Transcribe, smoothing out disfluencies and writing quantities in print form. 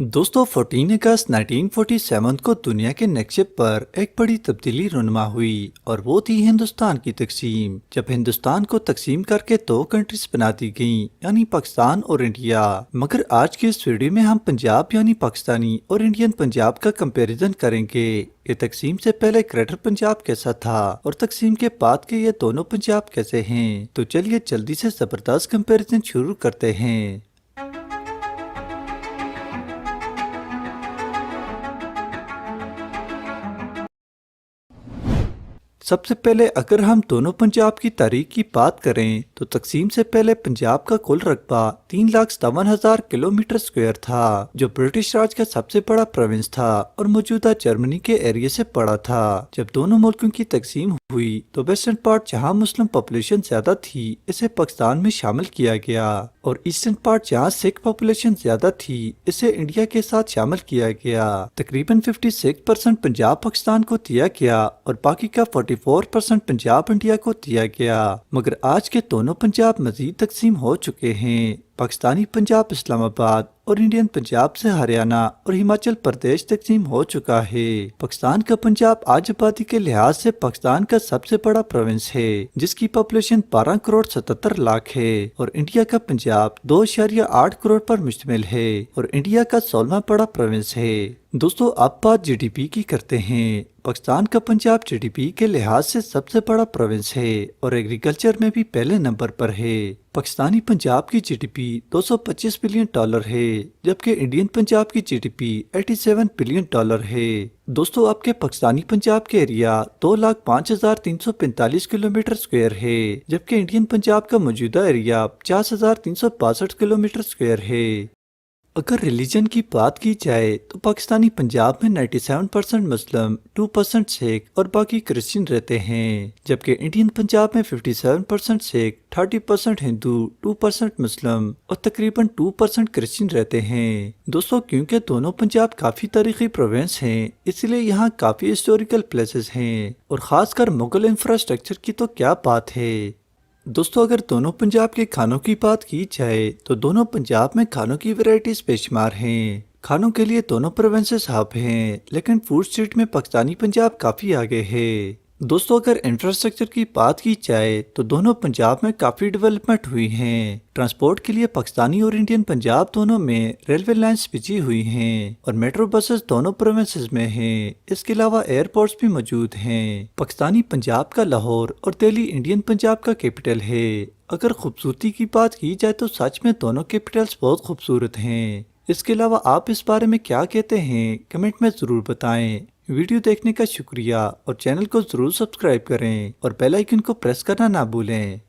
दोस्तों 14 अगस्त 1947 को दुनिया के नक्शे पर एक बड़ी तब्दीली रुनमा हुई और वो थी हिंदुस्तान की तकसीम। जब हिंदुस्तान को तकसीम करके दो कंट्रीज बना दी गईं, यानी पाकिस्तान और इंडिया। मगर आज के इस वीडियो में हम पंजाब यानी पाकिस्तानी और इंडियन पंजाब का कंपैरिजन करेंगे। ये तकसीम से पहले ग्रेटर पंजाब कैसा था और तकसीम के बाद के ये दोनों पंजाब कैसे हैं। तो चलिए जल्दी से जबरदस्त कंपैरिजन शुरू करते हैं। सबसे पहले अगर हम दोनों पंजाब की तारीख की बात करें तो तकसीम से पहले पंजाब का कुल रकबा 3,57,000 किलोमीटर स्क्वायर था, जो ब्रिटिश राज का सबसे बड़ा प्रोविंस था और मौजूदा जर्मनी के एरिया से बड़ा था। जब दोनों मुल्कों की तकसीम हुई तो वेस्टर्न पार्ट जहां मुस्लिम पॉपुलेशन ज्यादा थी इसे पाकिस्तान में शामिल किया गया, और ईस्टर्न पार्ट जहां सिख पॉपुलेशन ज्यादा थी इसे इंडिया के साथ शामिल किया गया। तकरीबन 56% पंजाब पाकिस्तान को दिया गया और बाकी का 44% पंजाब इंडिया को दिया गया। मगर आज के दोनों पंजाब मजीद तकसीम हो चुके हैं। पाकिस्तानी पंजाब इस्लामाबाद और इंडियन पंजाब से हरियाणा और हिमाचल प्रदेश तकसीम हो चुका है। पाकिस्तान का पंजाब आज आबादी के लिहाज से पाकिस्तान का सबसे बड़ा प्रोविंस है, जिसकी पॉपुलेशन 12 करोड़ 77 लाख है, और इंडिया का पंजाब 2.8 करोड़ पर मुश्तमिल है और इंडिया का 16वां बड़ा प्रोविंस है। दोस्तों अब बात जीडीपी की करते हैं। पाकिस्तान का पंजाब जीडीपी के लिहाज से सबसे बड़ा प्रोविंस है और एग्रीकल्चर में भी पहले नंबर पर है। पाकिस्तानी पंजाब की जीडीपी 225 बिलियन डॉलर है, जबकि इंडियन पंजाब की जीडीपी 87 बिलियन डॉलर है। दोस्तों आपके पाकिस्तानी पंजाब के एरिया 2,05,345 किलोमीटर स्क्वायर है, जबकि इंडियन पंजाब का मौजूदा एरिया 50,362 किलोमीटर स्क्वायर है। अगर रिलीजन की बात की जाए तो पाकिस्तानी पंजाब में 97% मुस्लिम, 2% सिख और बाकी क्रिश्चियन रहते हैं, जबकि इंडियन पंजाब में 57% सिख, 30% हिंदू, 2% मुस्लिम और तकरीबन 2% क्रिश्चियन रहते हैं। दोस्तों क्योंकि दोनों पंजाब काफी तारीखी प्रोविंस हैं, इसलिए यहाँ काफी हिस्टोरिकल प्लेसेस हैं और खासकर मुगल इंफ्रास्ट्रक्चर की तो क्या बात है। दोस्तों अगर दोनों पंजाब के खानों की बात की जाए तो दोनों पंजाब में खानों की वैरायटीज बेशुमार हैं। खानों के लिए दोनों प्रोविंसेस हब हैं, लेकिन फूड स्ट्रीट में पाकिस्तानी पंजाब काफी आगे है। दोस्तों अगर इंफ्रास्ट्रक्चर की बात की जाए तो दोनों पंजाब में काफी डेवलपमेंट हुई हैं। ट्रांसपोर्ट के लिए पाकिस्तानी और इंडियन पंजाब दोनों में रेलवे लाइंस बिछी हुई हैं और मेट्रो बसेस दोनों प्रोविंसेस में हैं। इसके अलावा एयरपोर्ट्स भी मौजूद हैं। पाकिस्तानी पंजाब का लाहौर और दिल्ली इंडियन पंजाब का कैपिटल है। अगर खूबसूरती की बात की जाए तो सच में दोनों कैपिटल्स बहुत खूबसूरत हैं। इसके अलावा आप इस बारे में क्या कहते हैं कमेंट में जरूर बताएं। वीडियो देखने का शुक्रिया और चैनल को जरूर सब्सक्राइब करें और बेल आइकन को प्रेस करना ना भूलें।